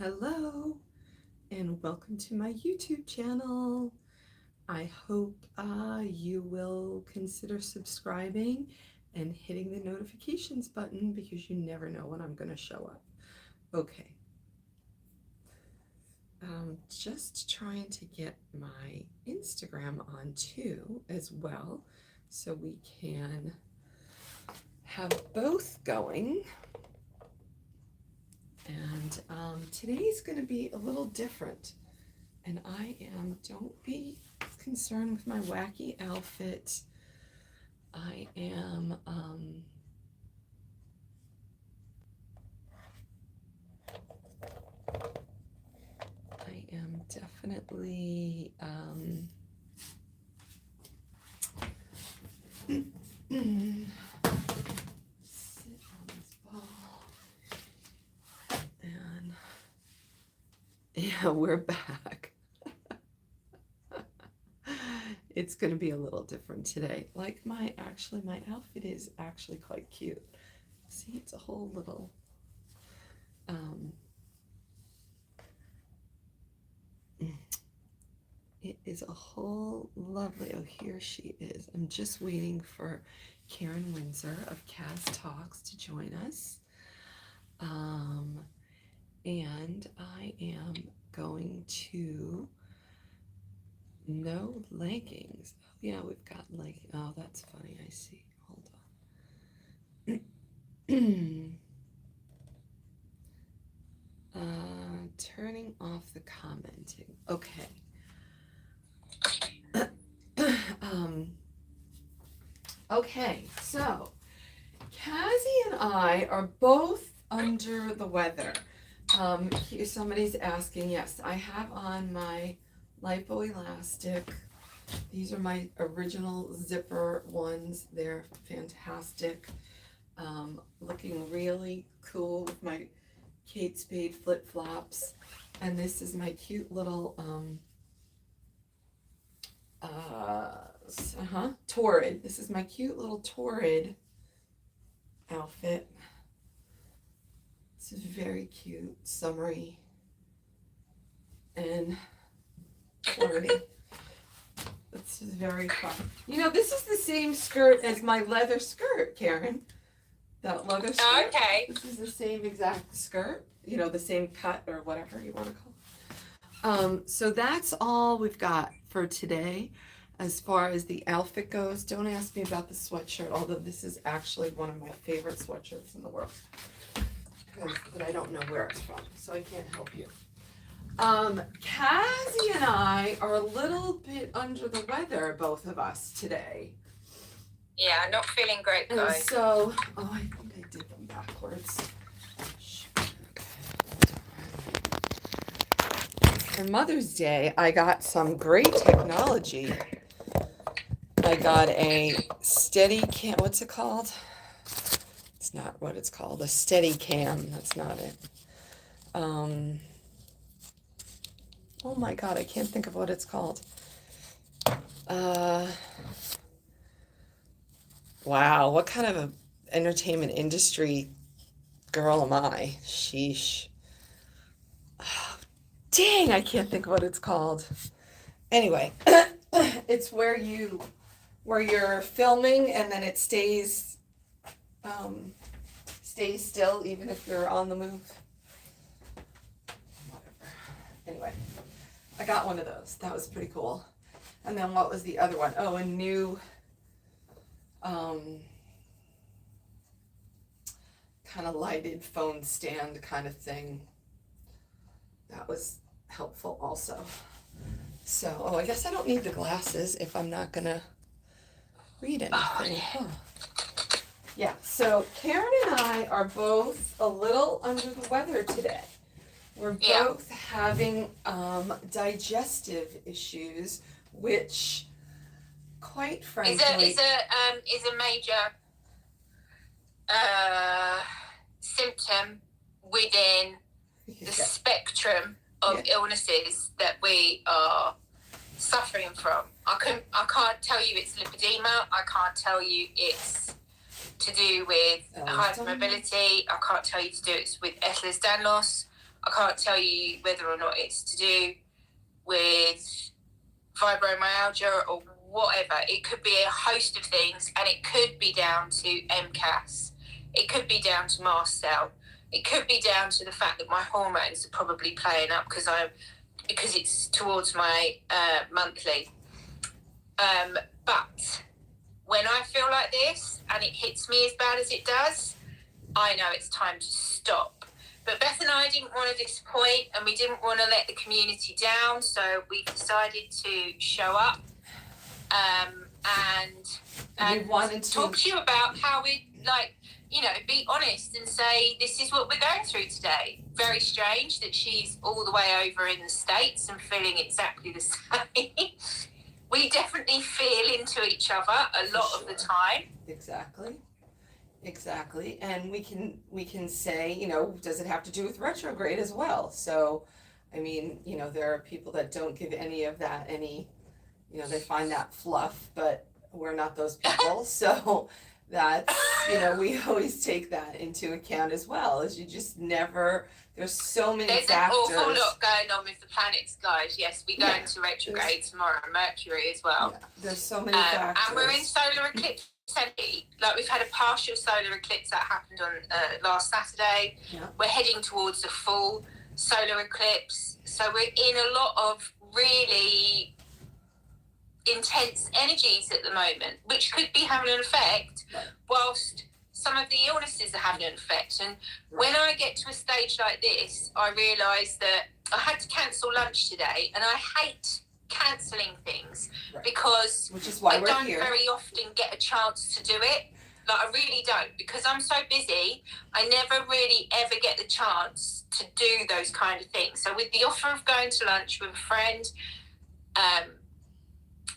Hello and welcome to my YouTube channel. I hope you will consider subscribing and hitting the notifications button because you never know when I'm going to show up. Okay, just trying to get my Instagram on too as well so we can have both going. And today's going to be a little different. And don't be concerned with my wacky outfit. I am, definitely, sit on this ball. And yeah, we're back. It's going to be a little different today. Like my outfit is actually quite cute. See, it's a whole little, it is a whole lovely, oh, here she is. I'm just waiting for Karen Windsor of Kaz Talks to join us. And I am going to no leggings. Oh, yeah, we've got leggings. Oh, that's funny. I see. Hold on. Turning off the commenting. Okay. Okay, so Cassie and I are both under the weather. Here somebody's asking. Yes, I have on my lipo elastic. These are my original zipper ones. They're fantastic. Looking really cool with my Kate Spade flip-flops. And this is my cute little torrid. This is my cute little torrid outfit. This is very cute, summery, and flirty. This is very fun. You know, this is the same skirt as my leather skirt, Karen. That leather skirt. Oh, okay. This is the same exact skirt. You know, the same cut or whatever you want to call it. So that's all we've got for today. As far as the outfit goes, don't ask me about the sweatshirt, although this is actually one of my favorite sweatshirts in the world. But I don't know where it's from, so I can't help you. Cassie and I are a little bit under the weather, both of us today. Yeah, not feeling great, And guys. so, oh, I think I did them backwards. For Mother's Day, I got some great technology. I got a steady cam. What's it called? It's not what it's called. A steady cam. That's not it. Oh my God, I can't think of what it's called. Wow, what kind of an entertainment industry girl am I? Sheesh. Oh, dang, I can't think of what it's called. Anyway, it's where you're filming and then it stays still even if you're on the move. Whatever. Anyway, I got one of those. That was pretty cool. And then what was the other one? Oh, a new kind of lighted phone stand kind of thing. That was helpful also. So, oh, I guess I don't need the glasses if I'm not gonna read anything. Huh. Yeah, so Karen and I are both a little under the weather today. We're both having digestive issues, which, quite frankly, is a major symptom within the spectrum of illnesses that we are suffering from. I can't tell you it's lipedema. I can't tell you it's to do with hypermobility. I can't tell you to do it with Ehlers-Danlos. I can't tell you whether or not it's to do with fibromyalgia or whatever. It could be a host of things, and it could be down to MCAS. It could be down to mast cell. It could be down to the fact that my hormones are probably playing up because it's towards my monthly. But when I feel like this and it hits me as bad as it does, I know it's time to stop. But Beth and I didn't want to disappoint, and we didn't want to let the community down, so we decided to show up and we wanted to talk to you about how we, like, you know, be honest and say, this is what we're going through today. Very strange that she's all the way over in the States and feeling exactly the same. We definitely feel into each other a lot of the time. Exactly. And we can say, you know, does it have to do with retrograde as well? So, I mean, you know, there are people that don't give any of that any, you know, they find that fluff, but we're not those people. So that's, you know, we always take that into account as well, as you just never, there's so many factors. There's an awful lot going on with the planets, guys. Yes, we go into retrograde tomorrow, Mercury as well. Yeah, there's so many factors. And we're in solar eclipse. Like, we've had a partial solar eclipse that happened on last Saturday. Yeah. We're heading towards a full solar eclipse. So we're in a lot of really intense energies at the moment, which could be having an effect, whilst some of the illnesses are having an effect. And when I get to a stage like this, I realise that I had to cancel lunch today, and I hate cancelling things because which is why I don't very often get a chance to do it. Like, I really don't, because I'm so busy. I never really ever get the chance to do those kind of things. So with the offer of going to lunch with a friend,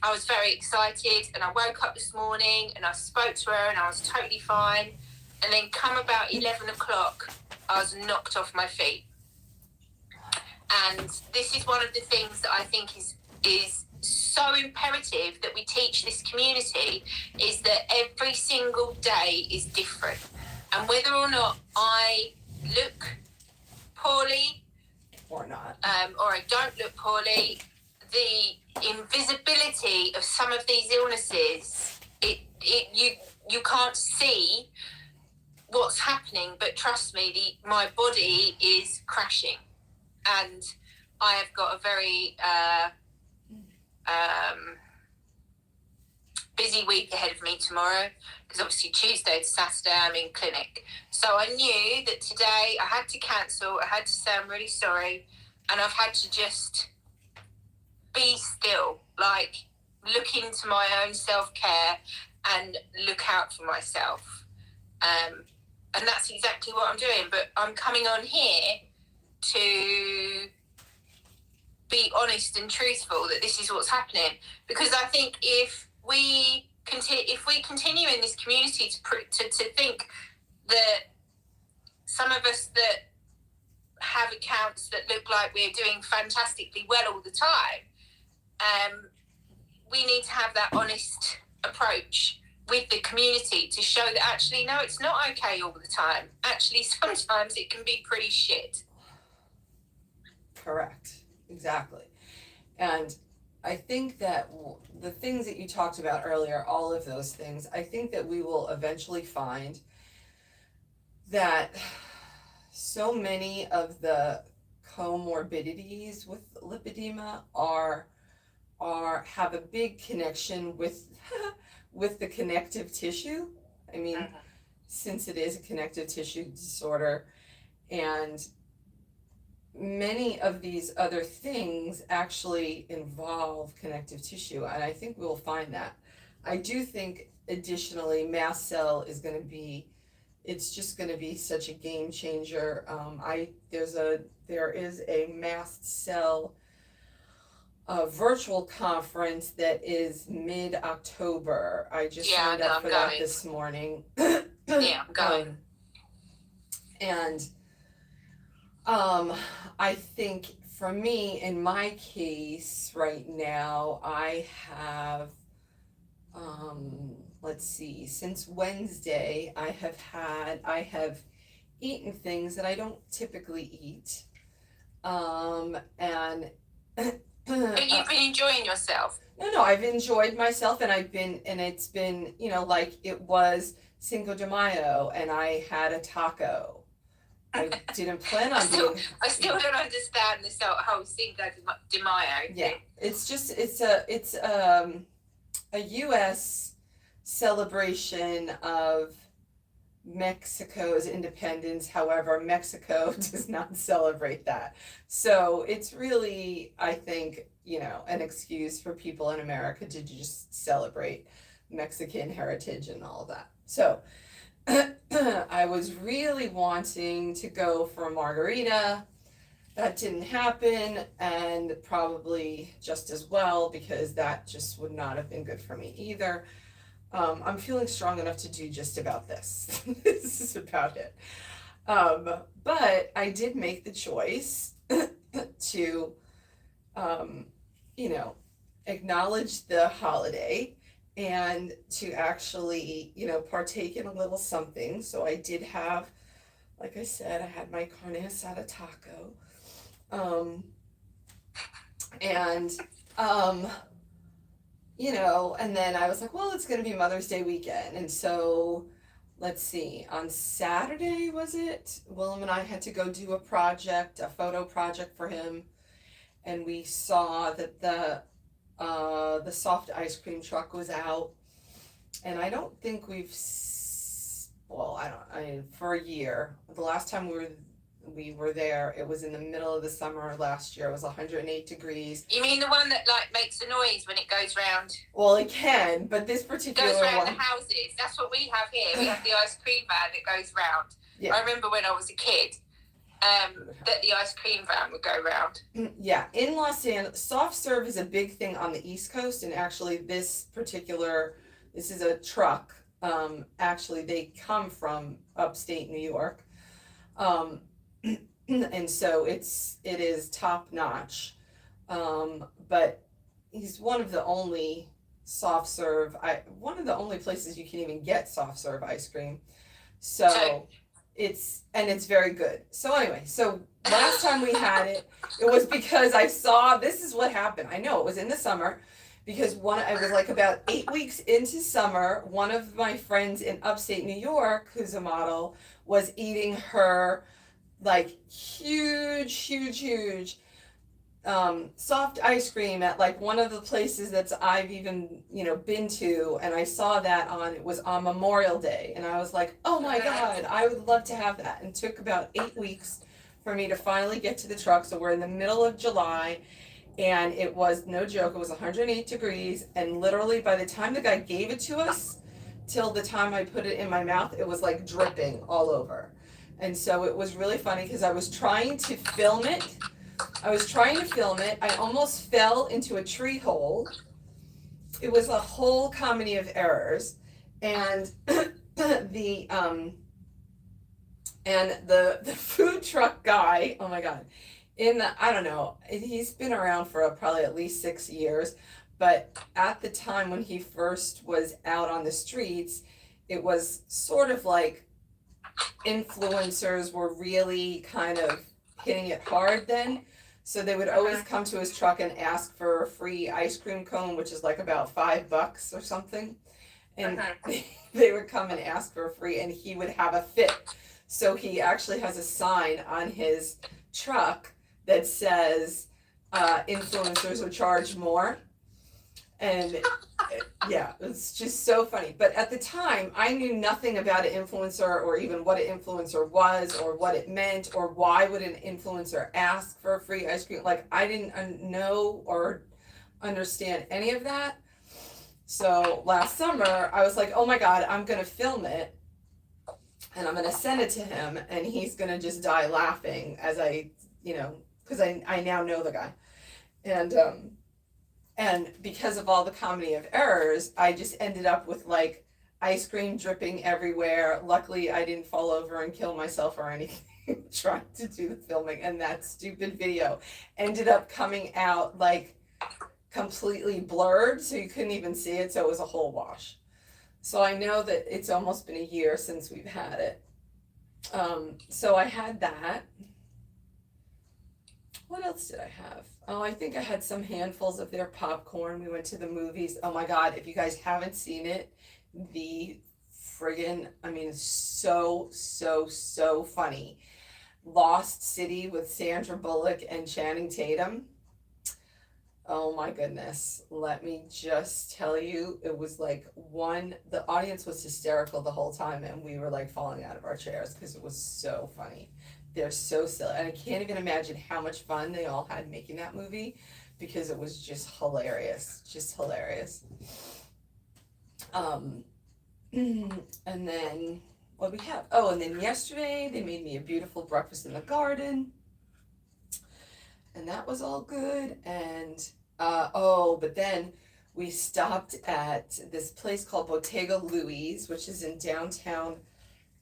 I was very excited, and I woke up this morning and I spoke to her and I was totally fine. And then come about 11 o'clock, I was knocked off my feet. And this is one of the things that I think is so imperative that we teach this community, is that every single day is different. And whether or not I look poorly or not, or I don't look poorly, the invisibility of some of these illnesses, you can't see what's happening, but trust me, my body is crashing. And I have got a very busy week ahead of me tomorrow, because obviously Tuesday to Saturday I'm in clinic. So I knew that today I had to cancel. I had to say I'm really sorry, and I've had to just be still, like, look into my own self-care and look out for myself. And that's exactly what I'm doing. But I'm coming on here to be honest and truthful that this is what's happening, because I think if we continue in this community to think that some of us that have accounts that look like we're doing fantastically well all the time, we need to have that honest approach with the community to show that actually, no, it's not okay all the time. Actually, sometimes it can be pretty shit. Correct. Exactly. And I think that the things that you talked about earlier, all of those things, I think that we will eventually find that so many of the comorbidities with lipedema have a big connection with with the connective tissue. I mean, since it is a connective tissue disorder, and many of these other things actually involve connective tissue, and I think we'll find that. I do think additionally mast cell is going to be, it's just going to be such a game changer. There is a mast cell virtual conference that is mid-October. I just signed up for that this morning. Yeah, I'm going. And I think for me, in my case right now, I have, let's see, since Wednesday, I have eaten things that I don't typically eat. And But you've been enjoying yourself. no, I've enjoyed myself, and it's been, like it was Cinco de Mayo, and I had a taco. I didn't plan on being. I still don't understand this whole Cinco de Mayo thing. Yeah, it's a U.S. celebration of Mexico's independence. However, Mexico does not celebrate that. So it's really, I think, an excuse for people in America to just celebrate Mexican heritage and all of that. So I was really wanting to go for a margarita. That didn't happen, and probably just as well, because that just would not have been good for me either. I'm feeling strong enough to do just about this. This is about it. But I did make the choice to, acknowledge the holiday and to actually, partake in a little something. So I did have, like I said, I had my carne asada taco. And and then I was like, well, it's gonna be Mother's Day weekend. And so let's see, on Saturday, was it? Willem and I had to go do a photo project for him. And we saw that the soft ice cream truck was out. And I don't think for a year. The last time we were there, it was in the middle of the summer last year. It was 108 degrees. You mean the one that makes a noise when it goes round? Well, it can, but this particular goes round one, the houses. That's what we have here. We have the ice cream van that goes round. Yeah. I remember when I was a kid, that the ice cream van would go round. Yeah, in Los Angeles, soft serve is a big thing on the East Coast, and actually this is a truck. Actually, they come from upstate New York. And so it is top notch. But he's one of the only one of the only places you can even get soft serve ice cream. So it's very good. So anyway, last time we had it was because I saw, this is what happened. I know it was in the summer, because I was like about 8 weeks into summer, one of my friends in upstate New York, who's a model, was eating her huge soft ice cream at one of the places I've even been to, and I saw that it was on Memorial Day, and I was like, oh my God, I would love to have that. And it took about 8 weeks for me to finally get to the truck. So we're in the middle of July, and it was no joke, it was 108 degrees, and literally by the time the guy gave it to us till the time I put it in my mouth, it was dripping all over. And so it was really funny because I was trying to film it. I almost fell into a tree hole. It was a whole comedy of errors. And the food truck guy, oh my God, I don't know, he's been around for probably at least 6 years. But at the time when he first was out on the streets, it was sort of like influencers were really kind of hitting it hard then. So they would always come to his truck and ask for a free ice cream cone, which is about $5 or something. And they would come and ask for a free, and he would have a fit. So he actually has a sign on his truck that says, influencers would charge more. And yeah, it's just so funny. But at the time, I knew nothing about an influencer, or even what an influencer was, or what it meant, or why would an influencer ask for a free ice cream. I didn't know or understand any of that. So last summer, I was like, oh my God, I'm going to film it, and I'm going to send it to him, and he's going to just die laughing as because I now know the guy. And because of all the comedy of errors, I just ended up with ice cream dripping everywhere. Luckily, I didn't fall over and kill myself or anything trying to do the filming. And that stupid video ended up coming out completely blurred, so you couldn't even see it. So it was a whole wash. So I know that it's almost been a year since we've had it. So I had that. What else did I have? Oh, I think I had some handfuls of their popcorn. We went to the movies. Oh my God, if you guys haven't seen it, the friggin', I mean, it's so, so, so funny. Lost City with Sandra Bullock and Channing Tatum. Oh my goodness. Let me just tell you, it was like the audience was hysterical the whole time, and we were like falling out of our chairs because it was so funny. They're so silly. And I can't even imagine how much fun they all had making that movie because it was just hilarious. Just hilarious. Um, and then what we have? Oh, and then yesterday they made me a beautiful breakfast in the garden. And that was all good. And but then we stopped at this place called Bottega Louise, which is in downtown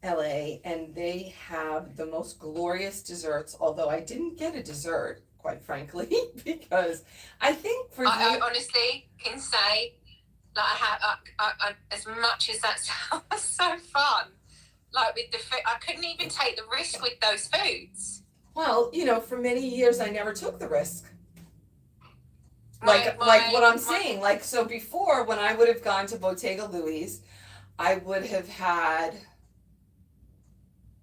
LA, and they have the most glorious desserts. Although I didn't get a dessert, quite frankly, because I think for I honestly can say, like, I as much as that sounds so fun, like with the food, I couldn't even take the risk with those foods. Well, for many years I never took the risk. Like what I'm saying, like, so before, when I would have gone to Bottega Louise, I would have had,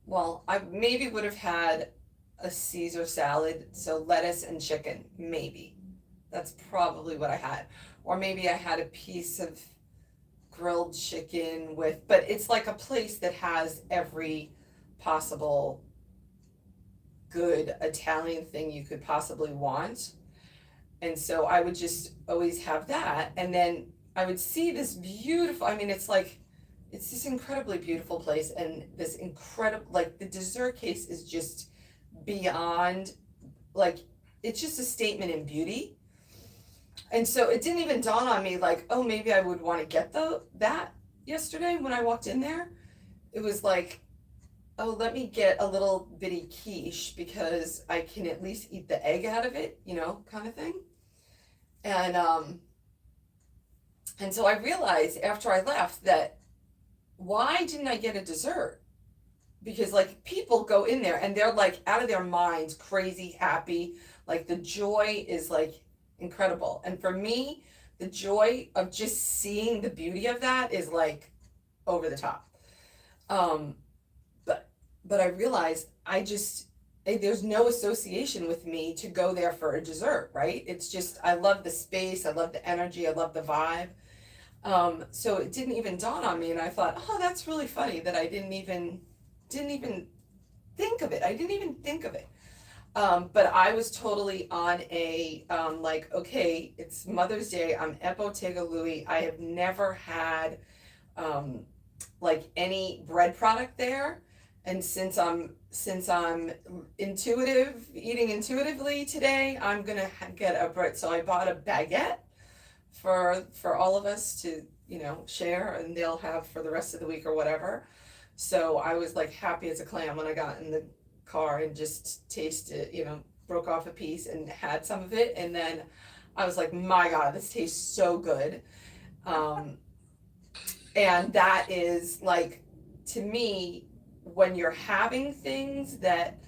well, I maybe would have had a Caesar salad, so lettuce and chicken, maybe. That's probably what I had. Or maybe I had a piece of grilled chicken with, but it's like a place that has every possible good Italian thing you could possibly want. And so I would just always have that. And then I would see this beautiful, I mean, it's this incredibly beautiful place, and this incredible, like, the dessert case is just beyond, like, it's just a statement in beauty. And so it didn't even dawn on me, like, oh, maybe I would want to get that yesterday when I walked in there. It was like, oh, let me get a little bitty quiche because I can at least eat the egg out of it, kind of thing. And so I realized after I left that, why didn't I get a dessert? Because, like, people go in there and they're like out of their minds, crazy, happy. Like, the joy is like incredible. And for me, the joy of just seeing the beauty of that is like over the top. But I realized there's no association with me to go there for a dessert, right? It's just, I love the space, I love the energy, I love the vibe. So it didn't even dawn on me, and I thought, oh, that's really funny that I didn't even think of it. I didn't even think of it. But I was totally on a, like, okay, it's Mother's Day, I'm at Bottega Louie, I have never had, like, any bread product there. And since I'm eating intuitively today, I'm gonna get a bread. So I bought a baguette for all of us to, share, and they'll have for the rest of the week or whatever. So I was like happy as a clam when I got in the car and just tasted, broke off a piece and had some of it, and then I was like, my God, this tastes so good. And that is, like, to me, when you're having things that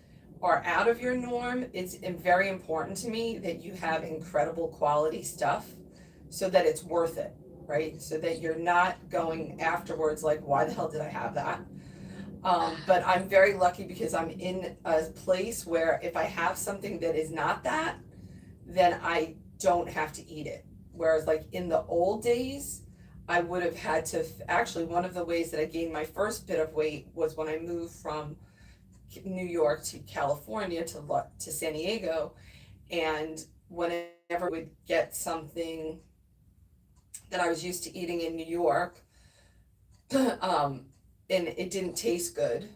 are out of your norm, it's very important to me that you have incredible quality stuff so that it's worth it, right? So that you're not going afterwards like, why the hell did I have that? But I'm very lucky because I'm in a place where if I have something that is not that, then I don't have to eat it. Whereas, like, in the old days, I would have had to, actually, one of the ways that I gained my first bit of weight was when I moved from New York to California to San Diego, and whenever I would get something that I was used to eating in New York, and it didn't taste good,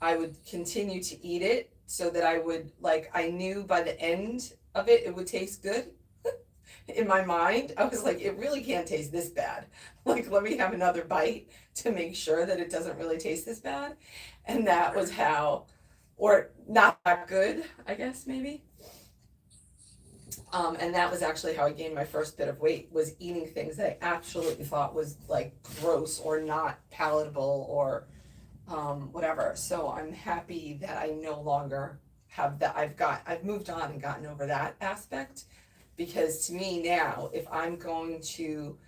I would continue to eat it so that I would, like, I knew by the end of it, it would taste good. In my mind, I was like, it really can't taste this bad. Like, let me have another bite to make sure that it doesn't really taste this bad. And that was how, or not that good, I guess, maybe. And that was actually how I gained my first bit of weight, was eating things that I absolutely thought was, like, gross or not palatable or whatever. So I'm happy that I no longer have that, I've moved on and gotten over that aspect, because to me now, if I'm going to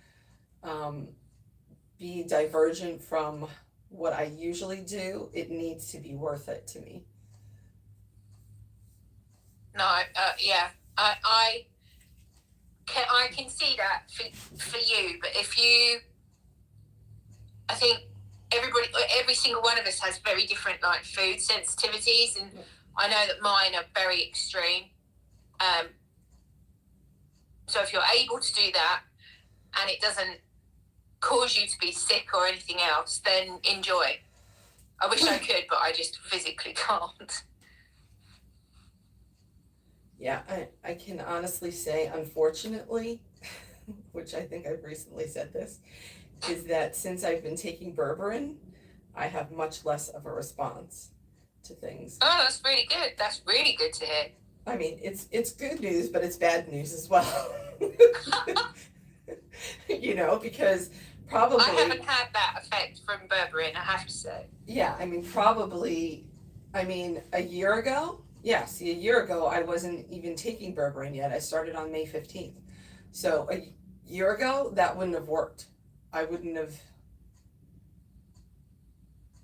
be divergent from what I usually do, it needs to be worth it to me. No, yeah, I can see that for you, but if you, I think every single one of us has very different like food sensitivities, and I know that mine are very extreme. So if you're able to do that and it doesn't cause you to be sick or anything else, then enjoy. I wish I could, but I just physically can't. Yeah, I can honestly say, unfortunately, which I think I've recently said this, is that since I've been taking Berberine, I have much less of a response to things. Oh, that's really good. That's really good to hear. I mean, it's good news, but it's bad news as well. You know, because probably I haven't had that effect from Berberine, I have to say. yeah, I mean, probably, I mean, a year ago, I wasn't even taking Berberine yet. I started on May 15th. So a year ago, that wouldn't have worked. I wouldn't have,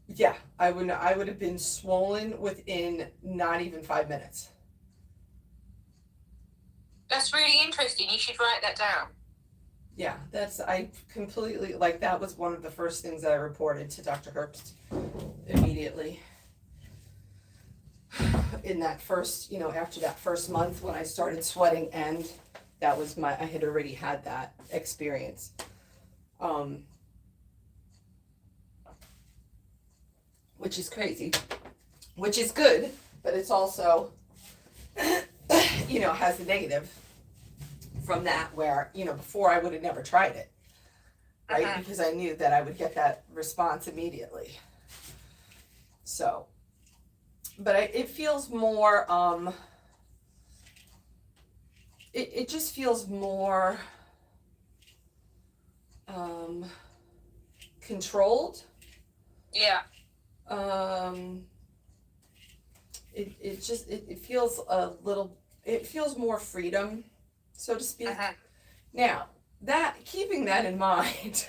yeah, I would have been swollen within not even 5 minutes. That's really interesting. You should write that down. Yeah, I completely, like, that was one of the first things that I reported to Dr. Herbst immediately. In that first, after that first month when I started sweating, and that was I had already had that experience. Which is crazy, which is good, but it's also, has the negative from that, where, before I would have never tried it, right? Because I knew that I would get that response immediately. So, but it feels more, it just feels more controlled. Yeah. It feels a little, it feels more freedom, so to speak. Now, keeping that in mind,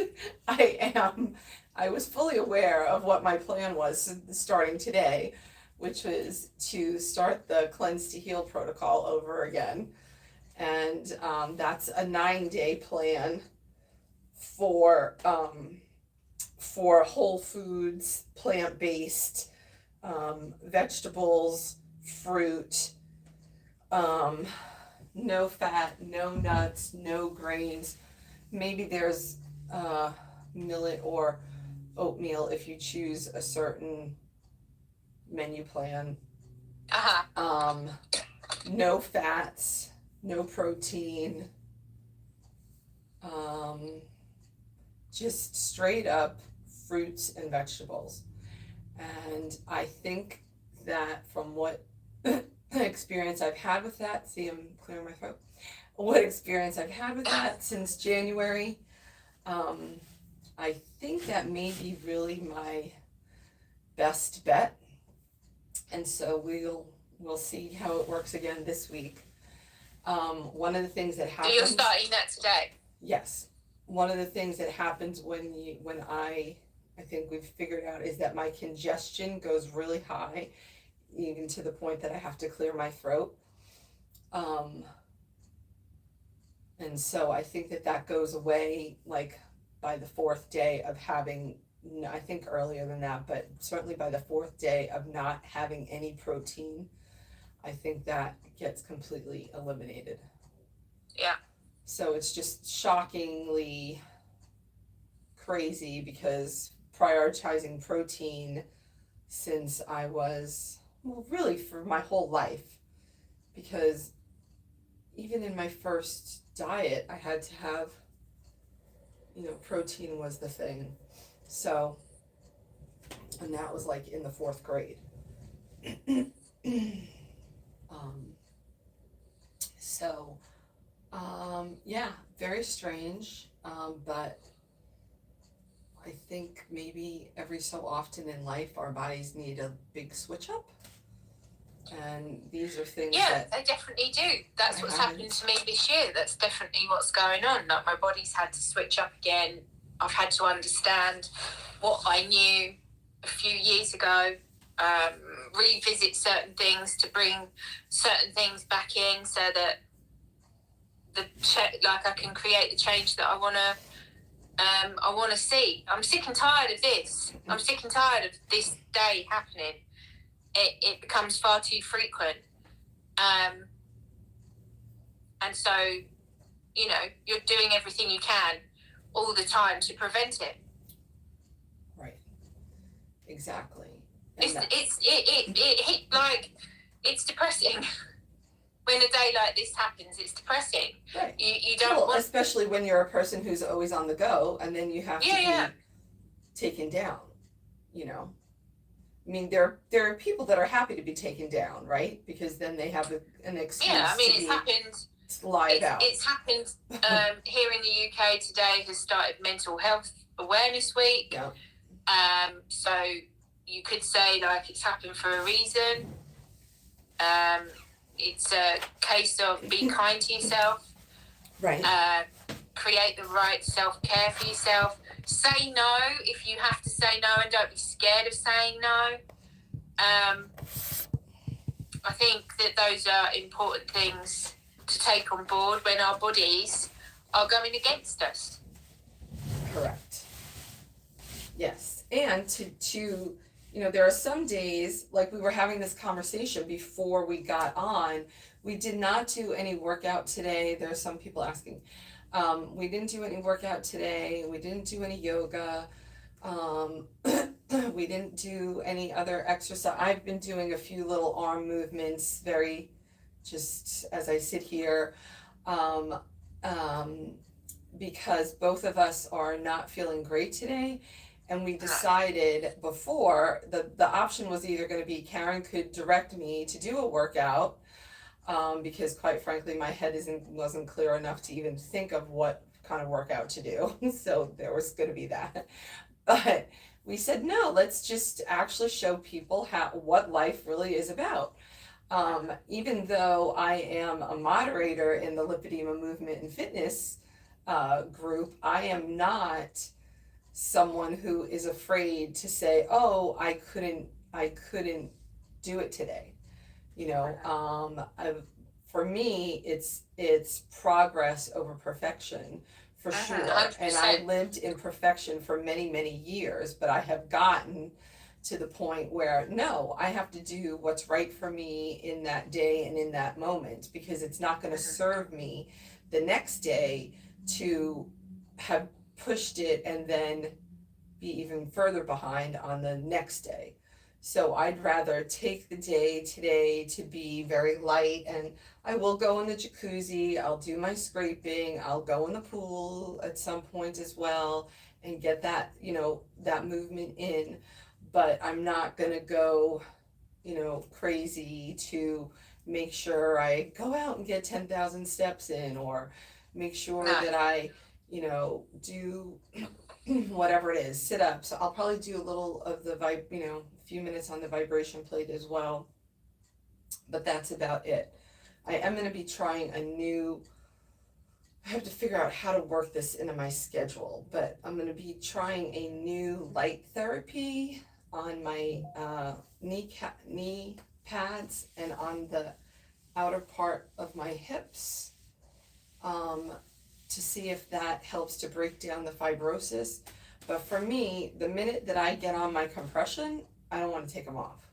I was fully aware of what my plan was starting today, which was to start the Cleanse to Heal protocol over again. And that's a 9-day plan for whole foods, plant-based, vegetables, fruit, no fat, no nuts, no grains. Maybe there's millet or oatmeal if you choose a certain menu plan. No fats, no protein, just straight up fruits and vegetables. And I think that from what experience I've had with that, see, I'm clearing my throat, what experience I've had with that since January, I think that may be really my best bet. And so we'll see how it works again this week. One of the things that happens. So you're starting that today? Yes. One of the things that happens when I think we've figured out, is that my congestion goes really high, even to the point that I have to clear my throat. And so I think that goes away like by the 4th day of having, I think earlier than that, but certainly by the 4th day of not having any protein, I think that gets completely eliminated. Yeah. So it's just shockingly crazy, because prioritizing protein since I was, well, really for my whole life, because even in my first diet, I had to have, protein was the thing. So, and that was like in the 4th grade. Yeah, very strange, but I think maybe every so often in life our bodies need a big switch up. And these are things that they definitely do. That's what's happened to me this year. That's definitely what's going on. Like, my body's had to switch up again. I've had to understand what I knew a few years ago, revisit certain things to bring certain things back in, so that I can create the change that I want to see. I'm sick and tired of this. I'm sick and tired of this day happening. It becomes far too frequent. And so, you're doing everything you can all the time to prevent it. Right. Exactly. It's depressing. When a day like this happens, it's depressing. Right. You don't want... especially when you're a person who's always on the go, and then you have to be taken down, I mean, there are people that are happy to be taken down, right? Because then they have an excuse it's happened. To lie about. It's happened here in the UK today. Has started Mental Health Awareness Week. Yeah. So you could say, like, it's happened for a reason. It's a case of be kind to yourself. Right. Create the right self-care for yourself. Say no if you have to say no, and don't be scared of saying no. I think that those are important things to take on board when our bodies are going against us. Correct. Yes. And to there are some days, like we were having this conversation before we got on, we did not do any workout today. There are some people asking. We didn't do any workout today. We didn't do any yoga. We didn't do any other exercise. I've been doing a few little arm movements, just as I sit here, because both of us are not feeling great today. And we decided before, the option was either going to be Karen could direct me to do a workout, because quite frankly my head wasn't clear enough to even think of what kind of workout to do. So there was going to be that. But we said, no, let's just actually show people what life really is about. Even though I am a moderator in the lipedema movement and fitness group, I am not someone who is afraid to say, oh, I couldn't do it today. For me, it's progress over perfection, for sure. 100%. And I lived in perfection for many, many years, but I have gotten to the point where, no, I have to do what's right for me in that day and in that moment, because it's not going to serve me the next day to have pushed it and then be even further behind on the next day. So I'd rather take the day today to be very light, and I will go in the jacuzzi, I'll do my scraping, I'll go in the pool at some point as well and get that, that movement in. But I'm not gonna go, crazy to make sure I go out and get 10,000 steps in, or make sure that I, do whatever it is, sit ups. I'll probably do a little of the a few minutes on the vibration plate as well. But that's about it. I am going to be trying I have to figure out how to work this into my schedule, but I'm going to be trying a new light therapy on my knee pads and on the outer part of my hips, to see if that helps to break down the fibrosis. But for me, the minute that I get on my compression, I don't want to take them off.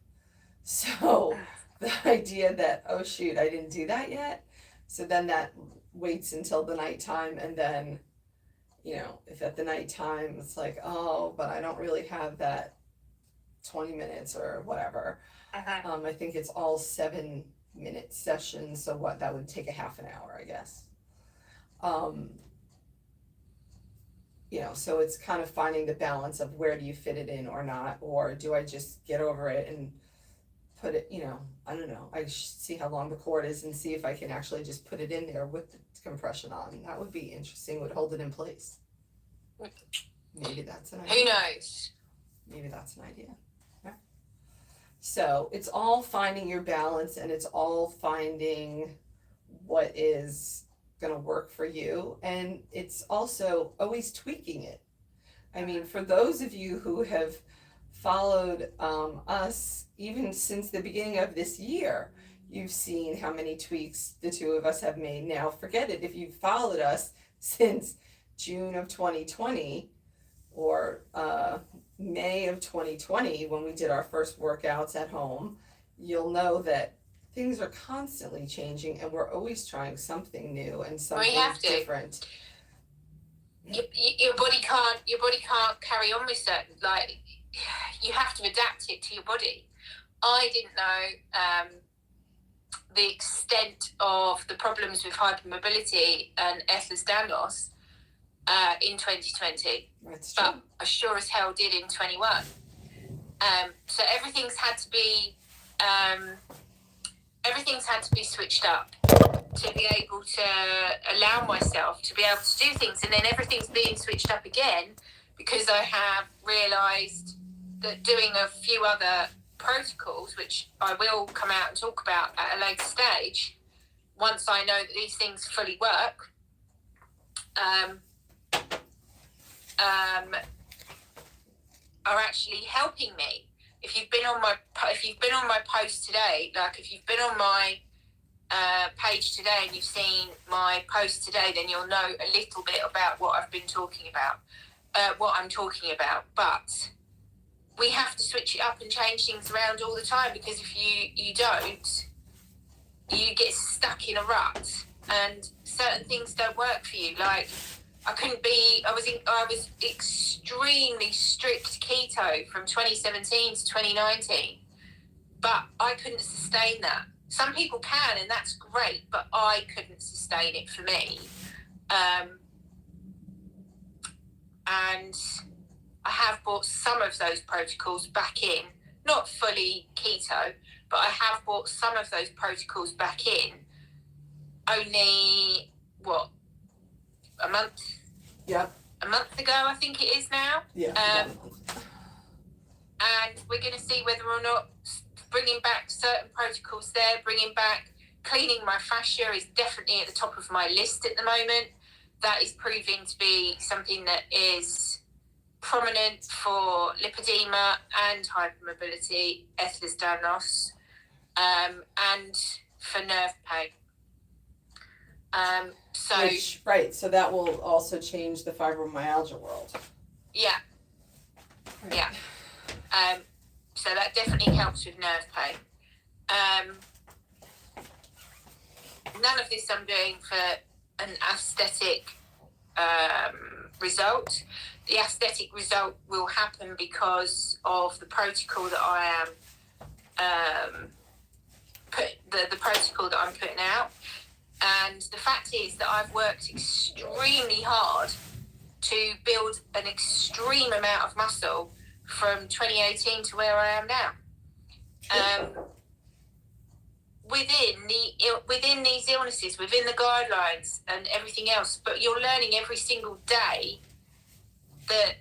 So the idea that, oh shoot, I didn't do that yet, so then that waits until the nighttime, and then, if at the nighttime it's like, oh, but I don't really have that 20 minutes or whatever. I think it's all 7-minute sessions, so what, that would take a half an hour, I guess. So it's kind of finding the balance of where do you fit it in or not, or do I just get over it and put it, I don't know, I see how long the cord is and see if I can actually just put it in there with the compression on. That would be interesting, would hold it in place. Maybe that's an idea. Who knows? Maybe that's an idea. Yeah. So it's all finding your balance, and it's all finding what is going to work for you. And it's also always tweaking it. I mean, for those of you who have followed us even since the beginning of this year, you've seen how many tweaks the two of us have made. Now, forget it, if you've followed us since June of 2020 or May of 2020 when we did our first workouts at home, you'll know that things are constantly changing, and we're always trying something new and something different. Your body can't carry on with certain, like, you have to adapt it to your body. I didn't know the extent of the problems with hypermobility and Ehlers-Danlos in 2020. That's true. But I sure as hell did in 21. So everything's had to be switched up to be able to allow myself to be able to do things, and then everything's being switched up again because I have realised that doing a few other protocols, which I will come out and talk about at a later stage, once I know that these things fully work, are actually helping me. If you've been on my post today, like if you've been on my page today and you've seen my post today, then you'll know a little bit about what I've been talking about, what I'm talking about. But we have to switch it up and change things around all the time, because if you don't, you get stuck in a rut and certain things don't work for you. Like I was extremely strict keto from 2017 to 2019, but I couldn't sustain that. Some people can, and that's great, but I couldn't sustain it for me. And I have brought some of those protocols back in, not fully keto, but I have brought some of those protocols back in only, a month? Yep. A month ago, I think it is now. Yeah. And we're going to see whether or not bringing back certain protocols there, cleaning my fascia is definitely at the top of my list at the moment. That is proving to be something that is prominent for lipedema and hypermobility, Ehlers-Danlos, and for nerve pain. So that will also change the fibromyalgia world. Yeah. Right. Yeah. So that definitely helps with nerve pain. None of this I'm doing for an aesthetic result. The aesthetic result will happen because of the protocol that I am the protocol that I'm putting out. And the fact is that I've worked extremely hard to build an extreme amount of muscle from 2018 to where I am now. Within these illnesses, within the guidelines and everything else, but you're learning every single day that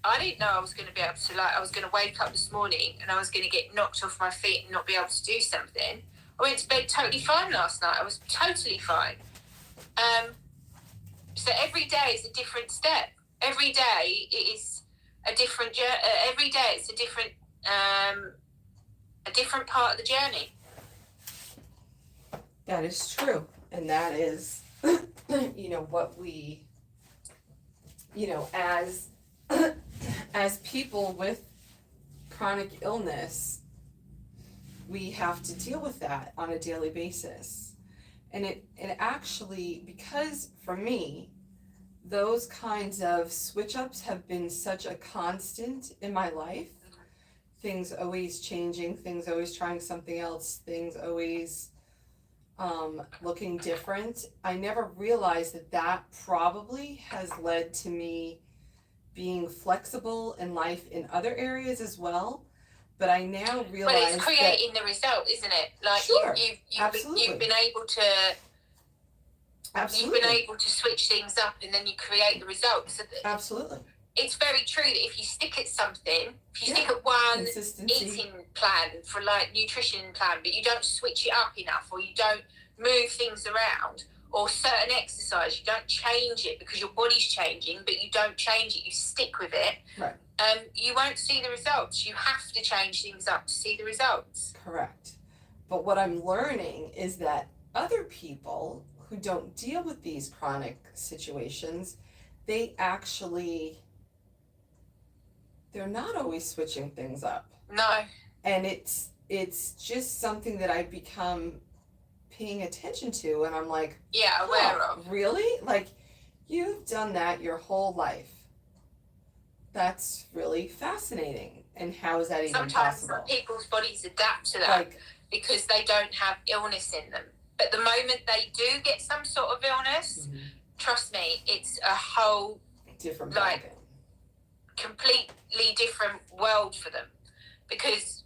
I didn't know I was going to be able to, I was going to wake up this morning and I was going to get knocked off my feet and not be able to do something. I went to bed totally fine last night. I was totally fine. So every day is a different step. Every day it is a different every day it's a different part of the journey. That is true, and that is what we as people with chronic illness, we have to deal with that on a daily basis. And it actually, because for me, those kinds of switch ups have been such a constant in my life. Things always changing, things always trying something else, things always looking different. I never realized that probably has led to me being flexible in life in other areas as well. But I now realize but it's creating the result, isn't it? Like sure, you've been able to absolutely. You've been able to switch things up, and then you create the results. Absolutely. it's very true that if you stick at something, if you Yeah. stick at one Consistency. eating plan for like nutrition plan, but you don't switch it up enough, or you don't move things around, or certain exercise, you don't change it because your body's changing, but you don't change it, you stick with it, Right. You won't see the results. You have to change things up to see the results. Correct. But what I'm learning is that other people who don't deal with these chronic situations, they actually, they're not always switching things up. No. And it's just something that I've become paying attention to, and I'm like, yeah, aware of. Really? Like, you've done that your whole life. That's really fascinating. And how is that even Sometimes possible? some people's bodies adapt to that, Like, because they don't have illness in them. But the moment they do get some sort of illness, trust me, it's a whole different like ballgame. completely different world for them. Because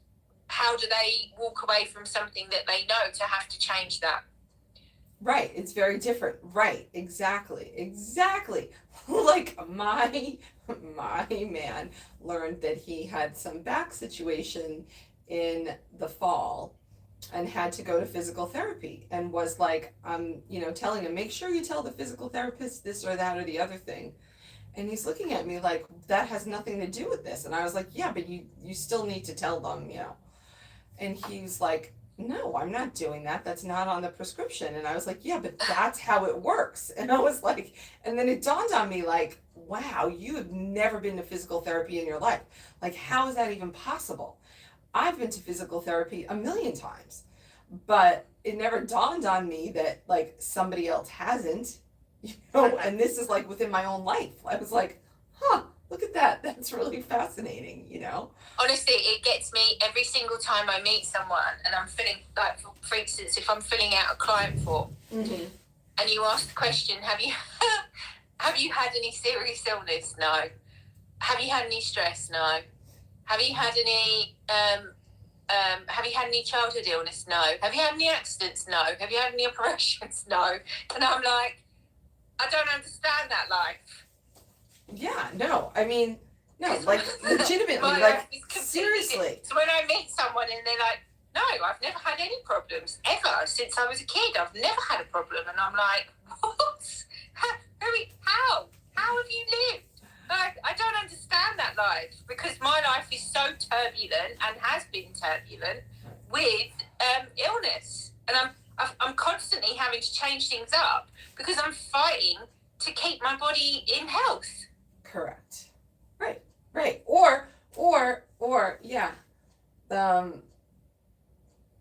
how do they walk away from something that they know to have to change that? Right, it's very different. Right, exactly. Like my man learned that he had some back situation in the fall and had to go to physical therapy, and was like, telling him, make sure you tell the physical therapist this or that or the other thing. And he's looking at me like, that has nothing to do with this. And I was like, yeah, but you still need to tell them, And he's like, no, I'm not doing that. That's not on the prescription. And I was like, yeah, but that's how it works. And I was like, and then it dawned on me like, wow, you have never been to physical therapy in your life. Like, how is that even possible? I've been to physical therapy a million times, but it never dawned on me that like somebody else hasn't, and this is like within my own life. I was like, look at that. That's really fascinating, Honestly, it gets me every single time I meet someone and I'm filling, like, for instance, if I'm filling out a client form and you ask the question, have you had any serious illness? No. Have you had any stress? No. Have you had any childhood illness? No. Have you had any accidents? No. Have you had any operations? No. And I'm like, I don't understand that life. Yeah, no, I mean, no, like, legitimately, like, seriously. So when I meet someone and they're like, no, I've never had any problems, ever, since I was a kid, I've never had a problem, and I'm like, what? How? How have you lived? Like, I don't understand that life, because my life is so turbulent and has been turbulent with illness, and I'm constantly having to change things up because I'm fighting to keep my body in health. Correct. Right. Or yeah.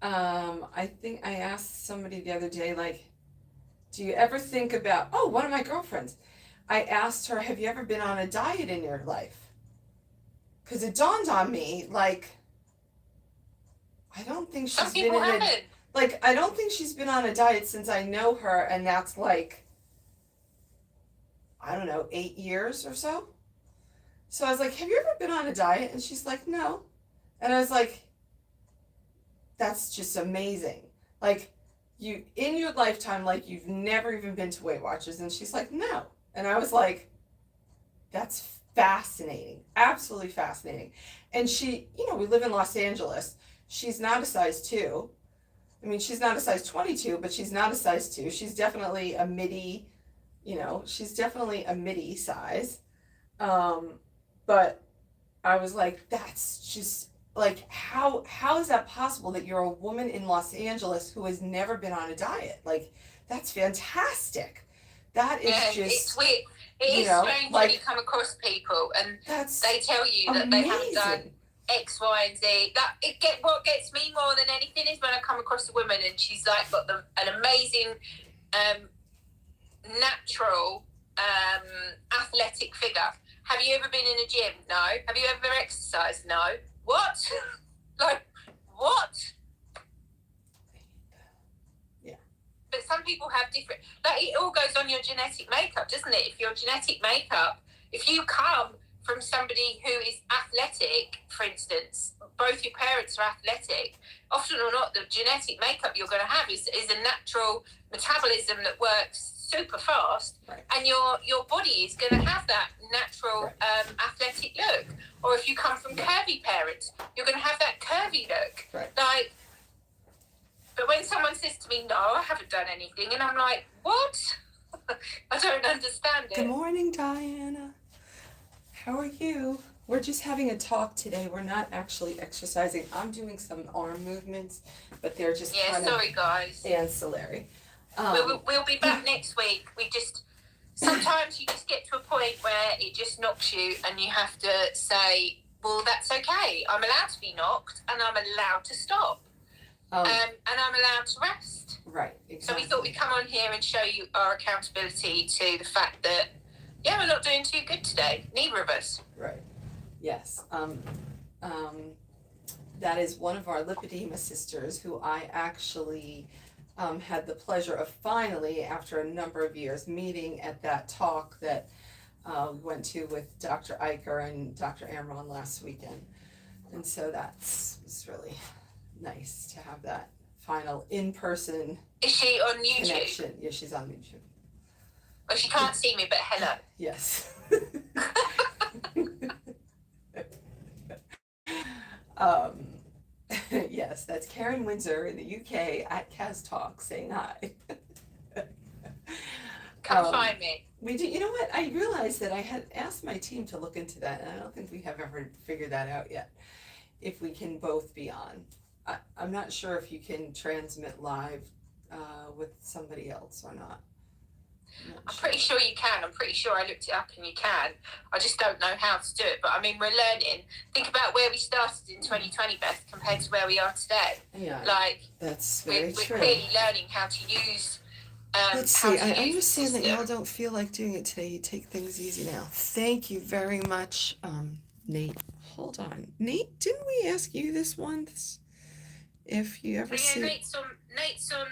I think I asked somebody the other day, like, do you ever think about, one of my girlfriends, I asked her, have you ever been on a diet in your life? Because it dawned on me, like, I don't think she's been I don't think she's been on a diet since I know her, and that's like, I don't know, 8 years or so. So I was like, have you ever been on a diet? And she's like, no. And I was like, that's just amazing. Like, you, in your lifetime, like, you've never even been to Weight Watchers. And she's like, no. And I was like, that's fascinating. Absolutely fascinating. And she, we live in Los Angeles. She's not a size 2. I mean, she's not a size 22, but she's not a size 2. She's definitely a midi, she's definitely a midi size. But I was like, that's just, like, how is that possible that you're a woman in Los Angeles who has never been on a diet? Like, that's fantastic. That is just, it's weird. It is strange when you come across people and they tell you that they haven't done X, Y, and Z. What gets me more than anything is when I come across a woman and she's like got an amazing natural athletic figure. Have you ever been in a gym? No. Have you ever exercised? No. What? Like, what? Yeah. But some people have different, like, it all goes on your genetic makeup, doesn't it? If your genetic makeup, if you come from somebody who is athletic, for instance, both your parents are athletic, often or not, the genetic makeup you're going to have is a natural metabolism that works super fast, Right. and your body is going to have that natural athletic look. Or if you come from curvy parents, you're going to have that curvy look. Right. Like, but when someone says to me, no, I haven't done anything, and I'm like, what? I don't understand it. Good morning, Diana. How are you? We're just having a talk today. We're not actually exercising. I'm doing some arm movements, but they're just kind sorry, guys. ancillary. We'll be back next week. Sometimes you just get to a point where it just knocks you, and you have to say, well, that's okay. I'm allowed to be knocked, and I'm allowed to stop. And I'm allowed to rest. Right, exactly. So we thought we'd come on here and show you our accountability to the fact that, we're not doing too good today. Neither of us. Right. Yes. That is one of our lipedema sisters who I actually had the pleasure of finally, after a number of years, meeting at that talk that went to with Dr. Eicher and Dr. Amron last weekend. And so it's really nice to have that final in-person Is she on YouTube? connection. Yeah, she's on YouTube. Well, she can't see me, but hello. Yes. Yes, that's Karen Windsor in the UK at Kaz Talk saying hi. Come find me. We do. You know what? I realized that I had asked my team to look into that, and I don't think we have ever figured that out yet. If we can both be on, I'm not sure if you can transmit live with somebody else or not. I'm pretty sure you can. I'm pretty sure I looked it up and you can. I just don't know how to do it. But I mean, we're learning. Think about where we started in 2020, Beth, compared to where we are today. Yeah, like that's very true. We're clearly learning how to use. Let's see. I understand that y'all don't feel like doing it today. You take things easy now. Thank you very much, Nate. Hold on, Nate. Didn't we ask you this once? If you ever see. Nate's on